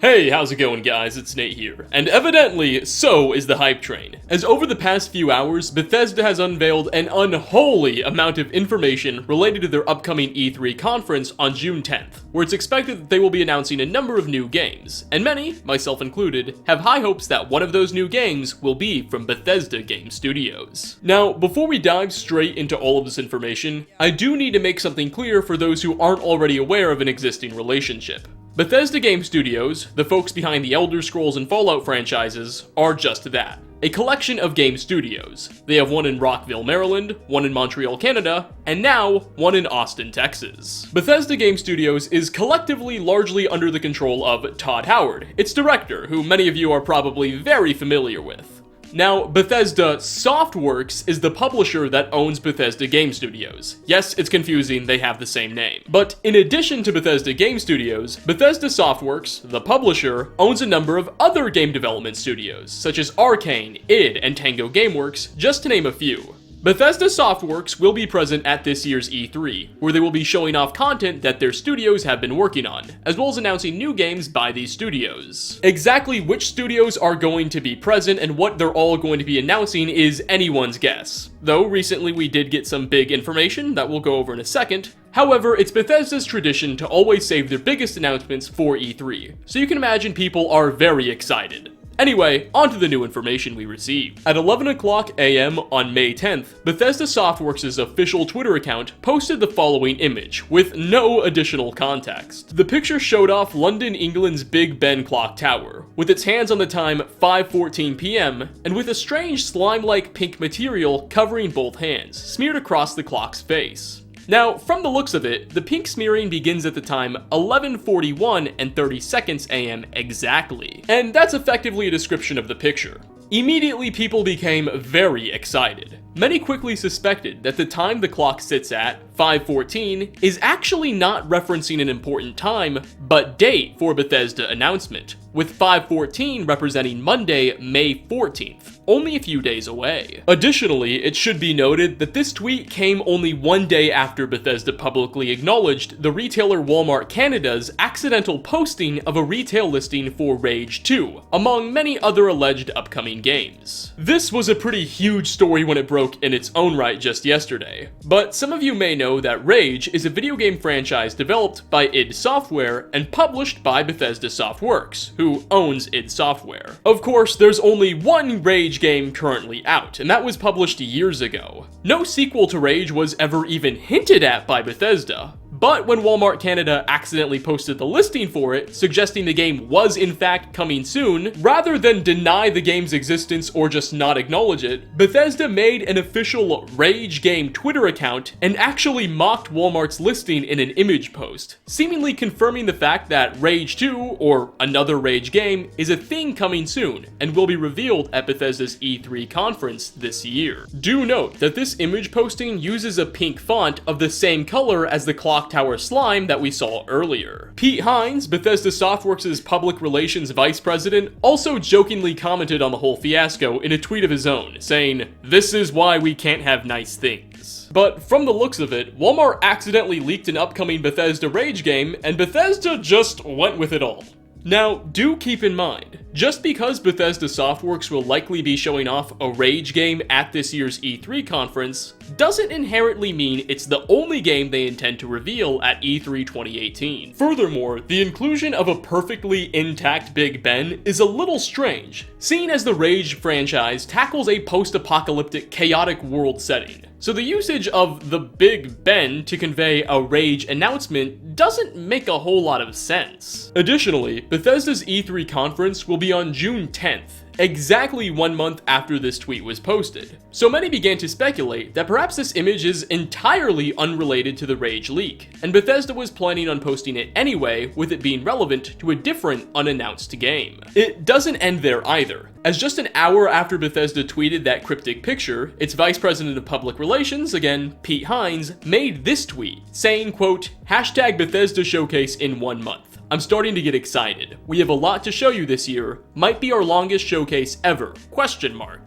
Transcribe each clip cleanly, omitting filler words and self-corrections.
Hey, how's it going guys? It's Nate here. And evidently, so is the hype train. As over the past few hours, Bethesda has unveiled an unholy amount of information related to their upcoming E3 conference on June 10th, where it's expected that they will be announcing a number of new games, and many, myself included, have high hopes that one of those new games will be from Bethesda Game Studios. Now, before we dive straight into all of this information, I do need to make something clear for those who aren't already aware of an existing relationship. Bethesda Game Studios, the folks behind the Elder Scrolls and Fallout franchises, are just that. A collection of game studios. They have one in Rockville, Maryland, one in Montreal, Canada, and now one in Austin, Texas. Bethesda Game Studios is collectively largely under the control of Todd Howard, its director, who many of you are probably very familiar with. Now, Bethesda Softworks is the publisher that owns Bethesda Game Studios. Yes, it's confusing, they have the same name. But in addition to Bethesda Game Studios, Bethesda Softworks, the publisher, owns a number of other game development studios, such as Arcane, id, and Tango Gameworks, just to name a few. Bethesda Softworks will be present at this year's E3, where they will be showing off content that their studios have been working on, as well as announcing new games by these studios. Exactly which studios are going to be present and what they're all going to be announcing is anyone's guess. Though recently we did get some big information that we'll go over in a second. However, it's Bethesda's tradition to always save their biggest announcements for E3, so you can imagine people are very excited. Anyway, on to the new information we received. At 11 o'clock a.m. on May 10th, Bethesda Softworks' official Twitter account posted the following image, with no additional context. The picture showed off London, England's Big Ben clock tower, with its hands on the time 5:14 p.m., and with a strange slime-like pink material covering both hands, smeared across the clock's face. Now, from the looks of it, the pink smearing begins at the time 11:41 and 30 seconds a.m. exactly. And that's effectively a description of the picture. Immediately, people became very excited. Many quickly suspected that the time the clock sits at, 5:14, is actually not referencing an important time, but date for Bethesda announcement, with 5:14 representing Monday, May 14th, only a few days away. Additionally, it should be noted that this tweet came only one day after Bethesda publicly acknowledged the retailer Walmart Canada's accidental posting of a retail listing for Rage 2, among many other alleged upcoming games. This was a pretty huge story when it broke in its own right just yesterday, but some of you may know that Rage is a video game franchise developed by id Software and published by Bethesda Softworks, who owns id Software. Of course, there's only one Rage game currently out, and that was published years ago. No sequel to Rage was ever even hinted at by Bethesda. But when Walmart Canada accidentally posted the listing for it, suggesting the game was in fact coming soon, rather than deny the game's existence or just not acknowledge it, Bethesda made an official Rage game Twitter account and actually mocked Walmart's listing in an image post, seemingly confirming the fact that Rage 2, or another Rage game, is a thing coming soon and will be revealed at Bethesda's E3 conference this year. Do note that this image posting uses a pink font of the same color as the clock tower slime that we saw earlier. Pete Hines, Bethesda Softworks' public relations vice president, also jokingly commented on the whole fiasco in a tweet of his own, saying, "This is why we can't have nice things." But from the looks of it, Walmart accidentally leaked an upcoming Bethesda Rage game, and Bethesda just went with it all. Now, do keep in mind, just because Bethesda Softworks will likely be showing off a Rage game at this year's E3 conference, doesn't inherently mean it's the only game they intend to reveal at E3 2018. Furthermore, the inclusion of a perfectly intact Big Ben is a little strange, seeing as the Rage franchise tackles a post-apocalyptic chaotic world setting. So the usage of the Big Ben to convey a Rage announcement doesn't make a whole lot of sense. Additionally, Bethesda's E3 conference will be on June 10th, exactly 1 month after this tweet was posted. So many began to speculate that perhaps this image is entirely unrelated to the Rage leak, and Bethesda was planning on posting it anyway, with it being relevant to a different unannounced game. It doesn't end there either, as just an hour after Bethesda tweeted that cryptic picture, its vice president of public relations, again Pete Hines, made this tweet, saying, quote, #Bethesda showcase in 1 month. I'm starting to get excited. We have a lot to show you this year. Might be our longest showcase ever, ?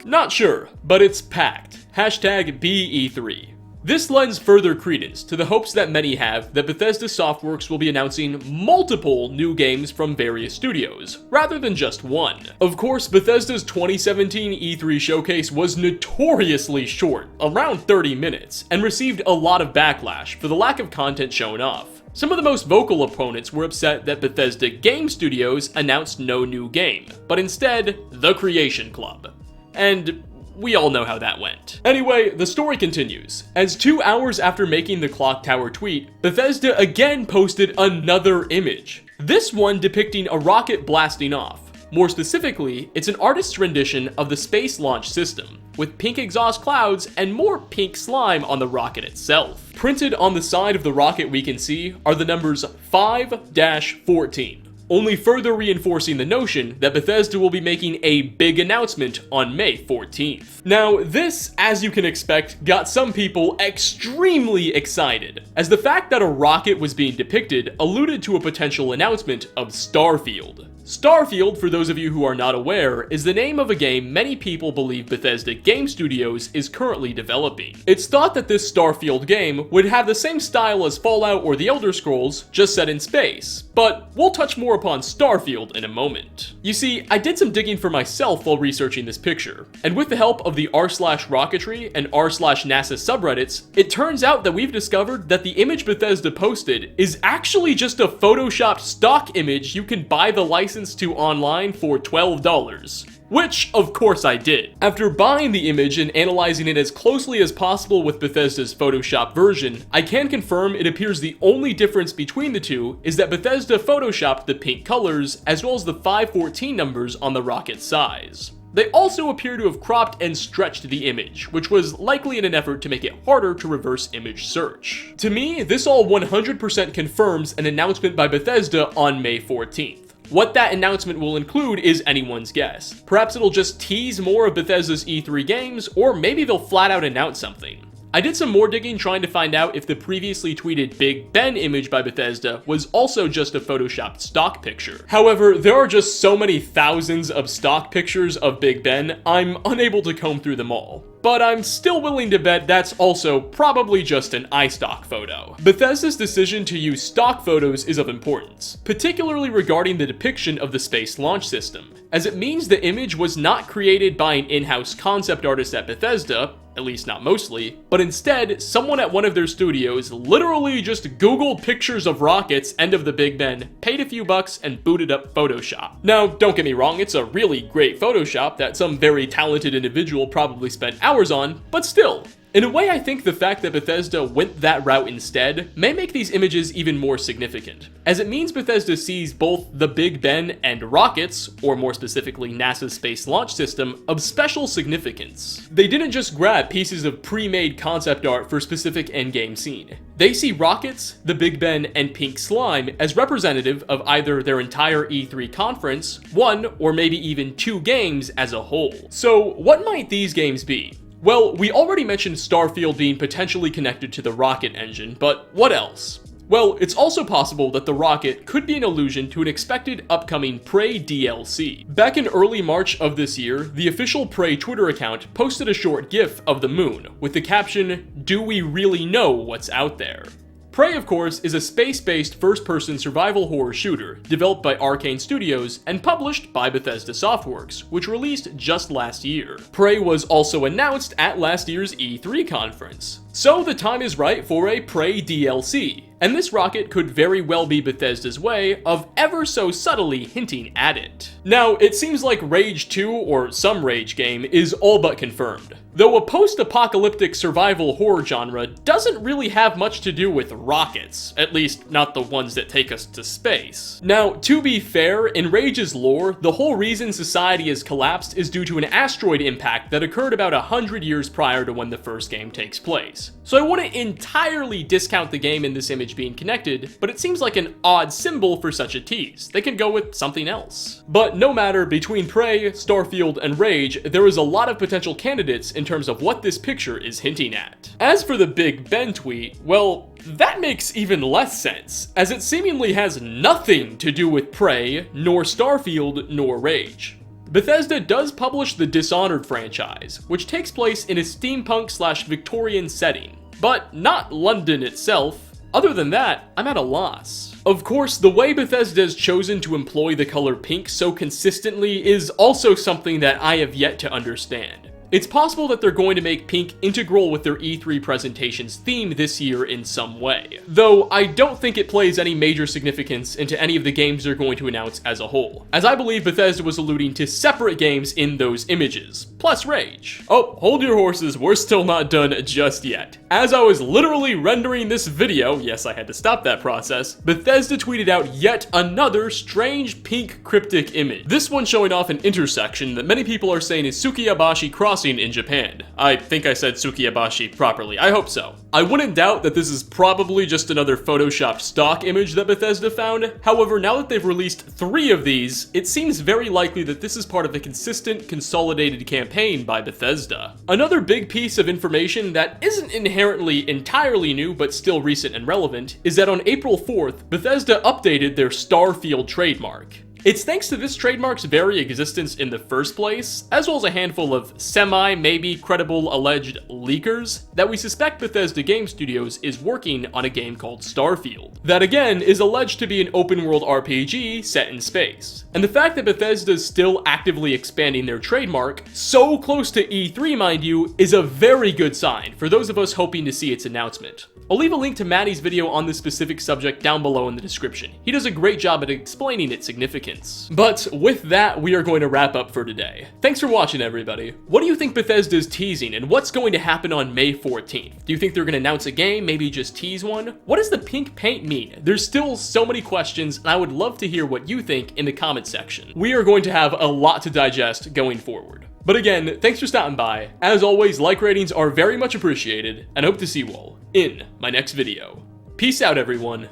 Not sure, but it's packed. #BE3. This lends further credence to the hopes that many have that Bethesda Softworks will be announcing multiple new games from various studios, rather than just one. Of course, Bethesda's 2017 E3 showcase was notoriously short, around 30 minutes, and received a lot of backlash for the lack of content shown off. Some of the most vocal opponents were upset that Bethesda Game Studios announced no new game, but instead, The Creation Club. And we all know how that went. Anyway, the story continues. As 2 hours after making the Clock Tower tweet, Bethesda again posted another image. This one depicting a rocket blasting off. More specifically, it's an artist's rendition of the space launch system, with pink exhaust clouds and more pink slime on the rocket itself. Printed on the side of the rocket we can see are the numbers 5-14. Only further reinforcing the notion that Bethesda will be making a big announcement on May 14th. Now, this, as you can expect, got some people extremely excited, as the fact that a rocket was being depicted alluded to a potential announcement of Starfield. Starfield, for those of you who are not aware, is the name of a game many people believe Bethesda Game Studios is currently developing. It's thought that this Starfield game would have the same style as Fallout or The Elder Scrolls, just set in space, but we'll touch more upon Starfield in a moment. You see, I did some digging for myself while researching this picture, and with the help of the r/rocketry and r/NASA subreddits, it turns out that we've discovered that the image Bethesda posted is actually just a photoshopped stock image you can buy the license to online for $12. Which, of course, I did. After buying the image and analyzing it as closely as possible with Bethesda's Photoshop version, I can confirm it appears the only difference between the two is that Bethesda photoshopped the pink colors as well as the 514 numbers on the rocket size. They also appear to have cropped and stretched the image, which was likely in an effort to make it harder to reverse image search. To me, this all 100% confirms an announcement by Bethesda on May 14th. What that announcement will include is anyone's guess. Perhaps it'll just tease more of Bethesda's E3 games, or maybe they'll flat out announce something. I did some more digging trying to find out if the previously tweeted Big Ben image by Bethesda was also just a photoshopped stock picture. However, there are just so many thousands of stock pictures of Big Ben, I'm unable to comb through them all. But I'm still willing to bet that's also probably just an iStock photo. Bethesda's decision to use stock photos is of importance, particularly regarding the depiction of the space launch system, as it means the image was not created by an in-house concept artist at Bethesda, at least not mostly, but instead, someone at one of their studios literally just Googled pictures of rockets and of the Big Ben, paid a few bucks, and booted up Photoshop. Now, don't get me wrong, it's a really great Photoshop that some very talented individual probably spent hours on, but still. In a way, I think the fact that Bethesda went that route instead may make these images even more significant, as it means Bethesda sees both the Big Ben and rockets, or more specifically NASA's Space Launch System, of special significance. They didn't just grab pieces of pre-made concept art for a specific endgame scene. They see rockets, the Big Ben, and pink slime as representative of either their entire E3 conference, one or maybe even two games as a whole. So what might these games be? Well, we already mentioned Starfield being potentially connected to the rocket engine, but what else? Well, it's also possible that the rocket could be an allusion to an expected upcoming Prey DLC. Back in early March of this year, the official Prey Twitter account posted a short GIF of the moon, with the caption, "Do we really know what's out there?" Prey, of course, is a space-based first-person survival horror shooter developed by Arcane Studios and published by Bethesda Softworks, which released just last year. Prey was also announced at last year's E3 conference. So the time is right for a Prey DLC, and this rocket could very well be Bethesda's way of ever so subtly hinting at it. Now, it seems like Rage 2, or some Rage game, is all but confirmed. Though a post-apocalyptic survival horror genre doesn't really have much to do with rockets, at least not the ones that take us to space. Now, to be fair, in Rage's lore, the whole reason society has collapsed is due to an asteroid impact that occurred about 100 years prior to when the first game takes place. So I wouldn't entirely discount the game in this image being connected, but it seems like an odd symbol for such a tease. They could go with something else. But no matter, between Prey, Starfield, and Rage, there is a lot of potential candidates in terms of what this picture is hinting at. As for the Big Ben tweet, well, that makes even less sense, as it seemingly has nothing to do with Prey, nor Starfield, nor Rage. Bethesda does publish the Dishonored franchise, which takes place in a steampunk/Victorian setting, but not London itself. Other than that, I'm at a loss. Of course, the way Bethesda has chosen to employ the color pink so consistently is also something that I have yet to understand. It's possible that they're going to make pink integral with their E3 presentation's theme this year in some way, though I don't think it plays any major significance into any of the games they're going to announce as a whole, as I believe Bethesda was alluding to separate games in those images, plus Rage. Oh, hold your horses, we're still not done just yet. As I was literally rendering this video, yes, I had to stop that process, Bethesda tweeted out yet another strange pink cryptic image. This one showing off an intersection that many people are saying is Tsukiyabashi Crossing in Japan. I think I said Tsukiyabashi properly, I hope so. I wouldn't doubt that this is probably just another photoshopped stock image that Bethesda found. However, now that they've released 3 of these, it seems very likely that this is part of a consistent, consolidated campaign by Bethesda. Another big piece of information that isn't inherently entirely new, but still recent and relevant, is that on April 4th, Bethesda updated their Starfield trademark. It's thanks to this trademark's very existence in the first place, as well as a handful of maybe credible alleged leakers, that we suspect Bethesda Game Studios is working on a game called Starfield. That again is alleged to be an open world RPG set in space. And the fact that Bethesda is still actively expanding their trademark, so close to E3 mind you, is a very good sign for those of us hoping to see its announcement. I'll leave a link to Maddie's video on this specific subject down below in the description. He does a great job at explaining its significance. But with that, we are going to wrap up for today. Thanks for watching, everybody. What do you think Bethesda is teasing, and what's going to happen on May 14th? Do you think they're going to announce a game, maybe just tease one? What does the pink paint mean? There's still so many questions, and I would love to hear what you think in the comment section. We are going to have a lot to digest going forward. But again, thanks for stopping by. As always, like ratings are very much appreciated, and hope to see you all in my next video. Peace out, everyone.